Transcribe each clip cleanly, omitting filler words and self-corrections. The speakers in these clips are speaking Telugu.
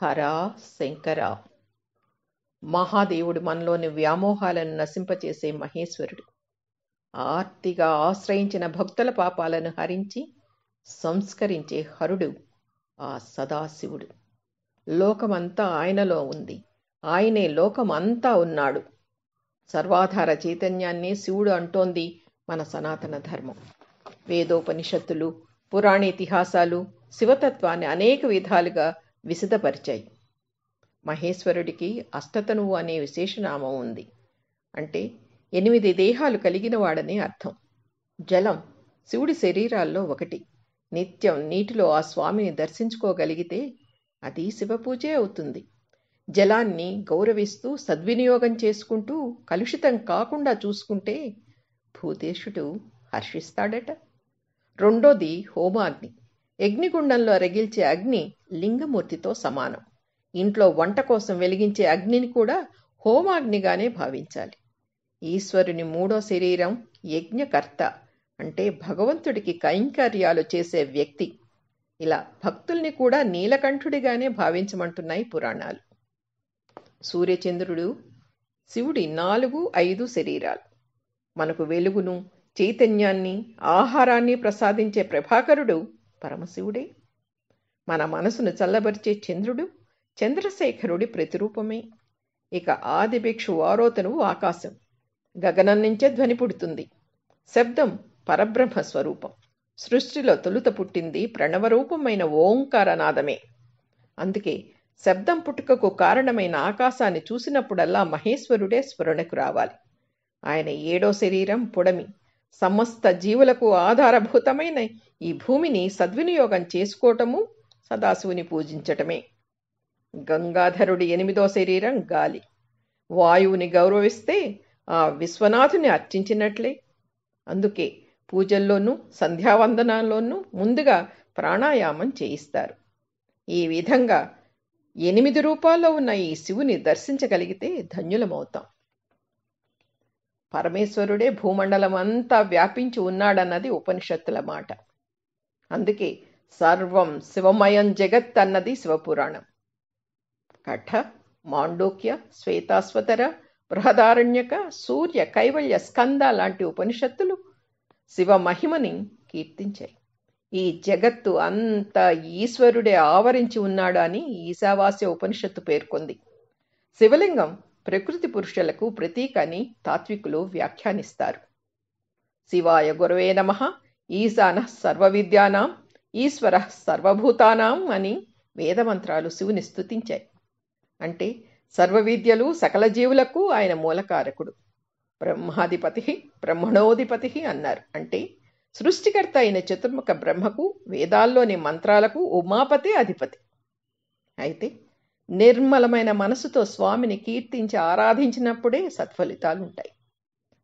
హరా శంకర. మహాదేవుడు మనలోని వ్యామోహాలను నశింపచేసే మహేశ్వరుడు. ఆర్తిగా ఆశ్రయించిన భక్తుల పాపాలను హరించి సంస్కరించే హరుడు ఆ సదాశివుడు. లోకమంతా ఆయనలో ఉంది, ఆయనే లోకమంతా ఉన్నాడు. సర్వాధార చైతన్యాన్నే శివుడు అంటోంది మన సనాతన ధర్మం. వేదోపనిషత్తులు, పురాణేతిహాసాలు శివతత్వాన్ని అనేక విధాలుగా విశదపరిచాయి. మహేశ్వరుడికి అష్టతనువు అనే విశేషనామం ఉంది. అంటే 8 దేహాలు కలిగిన వాడనే అర్థం. జలం శివుడి శరీరాల్లో ఒకటి. నిత్యం నీటిలో ఆ స్వామిని దర్శించుకోగలిగితే అది శివపూజే అవుతుంది. జలాన్ని గౌరవిస్తూ సద్వినియోగం చేసుకుంటూ కలుషితం కాకుండా చూసుకుంటే భూతేశుడు హర్షిస్తాడట. రెండోది హోమాగ్ని. యజ్ఞగుండంలో రగిల్చే అగ్ని లింగమూర్తితో సమానం. ఇంట్లో వంట కోసం వెలిగించే అగ్నిని కూడా హోమాగ్నిగానే భావించాలి. ఈశ్వరుని మూడో శరీరం యజ్ఞకర్త, అంటే భగవంతుడికి కైంకర్యాలు చేసే వ్యక్తి. ఇలా భక్తుల్ని కూడా నీలకంఠుడిగానే భావించమంటున్నాయి పురాణాలు. సూర్యచంద్రుడు శివుడి 4, 5 శరీరాలు. మనకు వెలుగును, చైతన్యాన్ని, ఆహారాన్ని ప్రసాదించే ప్రభాకరుడు పరమశివుడే. మన మనసును చల్లబరిచే చంద్రుడు చంద్రశేఖరుడి ప్రతిరూపమే. ఇక ఆదిభిక్షు వారోతను ఆకాశం. గగనం నుంచే ధ్వని పుడుతుంది. శబ్దం పరబ్రహ్మ స్వరూపం. సృష్టిలో తొలుత పుట్టింది ప్రణవరూపమైన ఓంకారనాదమే. అందుకే శబ్దం పుట్టుకకు కారణమైన ఆకాశాన్ని చూసినప్పుడల్లా మహేశ్వరుడే స్ఫురణకు రావాలి. ఆయన 7వ శరీరం పుడమి. సమస్త జీవులకు ఆధారభూతమైన ఈ భూమిని సద్వినియోగం చేసుకోవటము సదాశివుని పూజించటమే. గంగాధరుడి 8వ శరీరం గాలి. వాయువుని గౌరవిస్తే ఆ విశ్వనాథుని అర్చించినట్లే. అందుకే పూజల్లోనూ సంధ్యావందనాల్లోనూ ముందుగా ప్రాణాయామం చేయిస్తారు. ఈ విధంగా 8 రూపాల్లో ఉన్న ఈ శివుని దర్శించగలిగితే ధన్యులమవుతాం. పరమేశ్వరుడే భూమండలం అంతా వ్యాపించి ఉన్నాడన్నది ఉపనిషత్తుల మాట. అందుకే సర్వం శివమయం జగత్ అన్నది శివపురాణం. కఠ, మాండూక్య, శ్వేతాశ్వతర, బృహదారణ్యక, సూర్య, కైవల్య, స్కంద లాంటి ఉపనిషత్తులు శివ మహిమని కీర్తించాయి. ఈ జగత్తు అంతా ఈశ్వరుడే ఆవరించి ఉన్నాడు అని ఈశావాస్య ఉపనిషత్తు పేర్కొంది. శివలింగం ప్రకృతి పురుషులకు ప్రతీక అని తాత్వికులు వ్యాఖ్యానిస్తారు. శివాయ గురవే నమః, ఈశానః సర్వవిద్యానాం, ఈశ్వరః సర్వభూతానాం అని వేదమంత్రాలు శివుని స్తుతించాయి. అంటే సర్వవిద్యలు సకల జీవులకు ఆయన మూలకారకుడు. బ్రహ్మాధిపతి, బ్రహ్మణోధిపతి అన్నారు. అంటే సృష్టికర్త అయిన చతుర్ముఖ బ్రహ్మకు, వేదాల్లోని మంత్రాలకు ఉమాపతే అధిపతి. అయితే నిర్మలమైన మనసుతో స్వామిని కీర్తించి ఆరాధించినప్పుడే సత్ఫలితాలుంటాయి.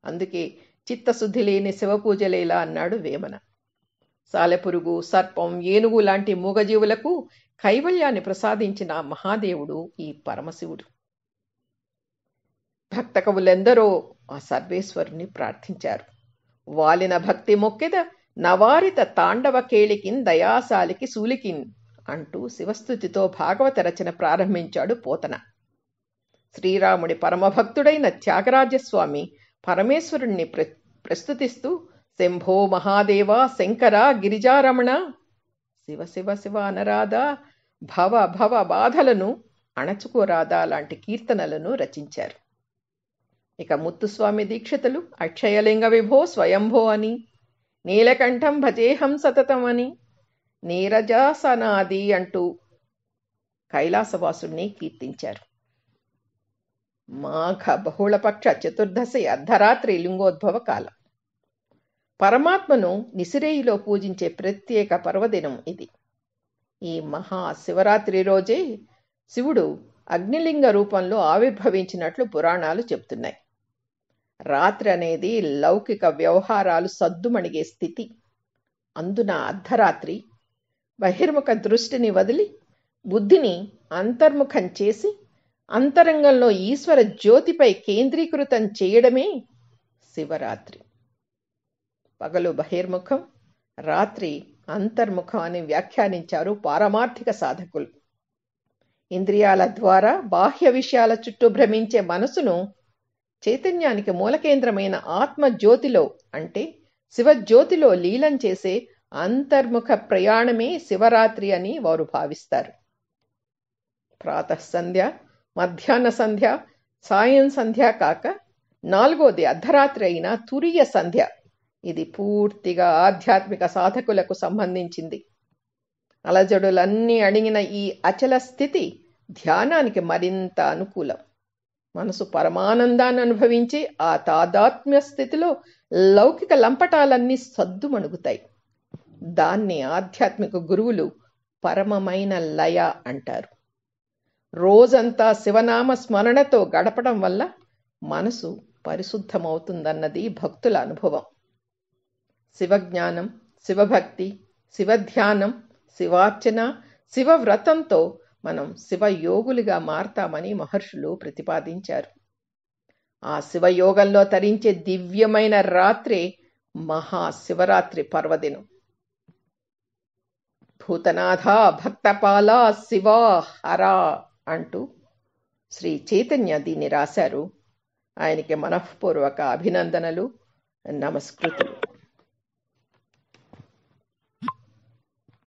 అందుకే చిత్తశుద్ధి లేని శివపూజలేలా అన్నాడు వేమన. సాలెపురుగు, సర్పం, ఏనుగు లాంటి మూగజీవులకు కైవల్యాన్ని ప్రసాదించిన మహాదేవుడు ఈ పరమశివుడు. భక్త కవులెందరో ఆ సర్వేశ్వరుని ప్రార్థించారు. వాలిన భక్తి మొక్కెద నవారిత తాండవ కేళికిన్ దయాశాలికి సూలికిన్ అంటూ శివస్థుతితో భాగవత రచన ప్రారంభించాడు పోతన. శ్రీరాముడి పరమభక్తుడైన త్యాగరాజస్వామి పరమేశ్వరుణ్ణి ప్రస్తుతిస్తూ శంభో మహాదేవ శంకర గిరిజారమణ, శివ శివ శివ అనరాదా, భవ భవ బాధలను అణచుకోరాదా లాంటి కీర్తనలను రచించారు. ఇక ముత్తుస్వామి దీక్షితులు అక్షయలింగ విభో స్వయంభో అని, నీలకంఠం భజేహం సతతం అని, నీరజాసనాది అంటూ కైలాసవాసుణ్ణి కీర్తించారు. మాఘ బహుళపక్ష చతుర్దశి అర్ధరాత్రి లింగోద్భవ కాలం. పరమాత్మను నిసిరేయిలో పూజించే ప్రత్యేక పర్వదినం ఇది. ఈ మహాశివరాత్రి రోజే శివుడు అగ్నిలింగ రూపంలో ఆవిర్భవించినట్లు పురాణాలు చెబుతున్నాయి. రాత్రి అనేది లౌకిక వ్యవహారాలు సద్దుమణిగే స్థితి. అందున అర్ధరాత్రి బహిర్ముఖ దృష్టిని వదిలి బుద్ధిని అంతర్ముఖం చేసి అంతరంగంలో ఈశ్వర జ్యోతిపై కేంద్రీకృతం చేయడమే శివరాత్రి. పగలు బహిర్ముఖం, రాత్రి అంతర్ముఖం అని వ్యాఖ్యానించారు పారమార్థిక సాధకులు. ఇంద్రియాల ద్వారా బాహ్య విషయాల చుట్టూ భ్రమించే మనసును చైతన్యానికి మూలకేంద్రమైన ఆత్మజ్యోతిలో అంటే శివజ్యోతిలో లీలం చేసే అంతర్ముఖ ప్రయాణమే శివరాత్రి అని వారు భావిస్తారు. ప్రాతఃసంధ్య, మధ్యాహ్న సంధ్య, సాయం సంధ్య కాక 4వది అర్ధరాత్రి అయిన తురియ సంధ్య. ఇది పూర్తిగా ఆధ్యాత్మిక సాధకులకు సంబంధించింది. అలజడులన్నీ అణిగిన ఈ అచల స్థితి ధ్యానానికి మరింత అనుకూలం. మనసు పరమానందాన్ని అనుభవించి ఆ తాదాత్మ్య స్థితిలో లౌకిక లంపటాలన్నీ సద్దుమణుగుతాయి. దాన్ని ఆధ్యాత్మిక గురువులు పరమమైన లయ అంటారు. రోజంతా శివనామ స్మరణతో గడపడం వల్ల మనసు పరిశుద్ధమవుతుందన్నది భక్తుల అనుభవం. శివజ్ఞానం, శివభక్తి, శివధ్యానం, శివార్చన, శివవ్రతంతో మనం శివయోగులుగా మారతామని మహర్షులు ప్రతిపాదించారు. ఆ శివయోగంలో తరించే దివ్యమైన రాత్రే మహాశివరాత్రి పర్వదినం. భూతనాథ భక్తపాల శివా హరా అంటూ శ్రీ చైతన్య దీన్ని రాశారు. ఆయనకి మనఃపూర్వక అభినందనలు, నమస్కృతులు.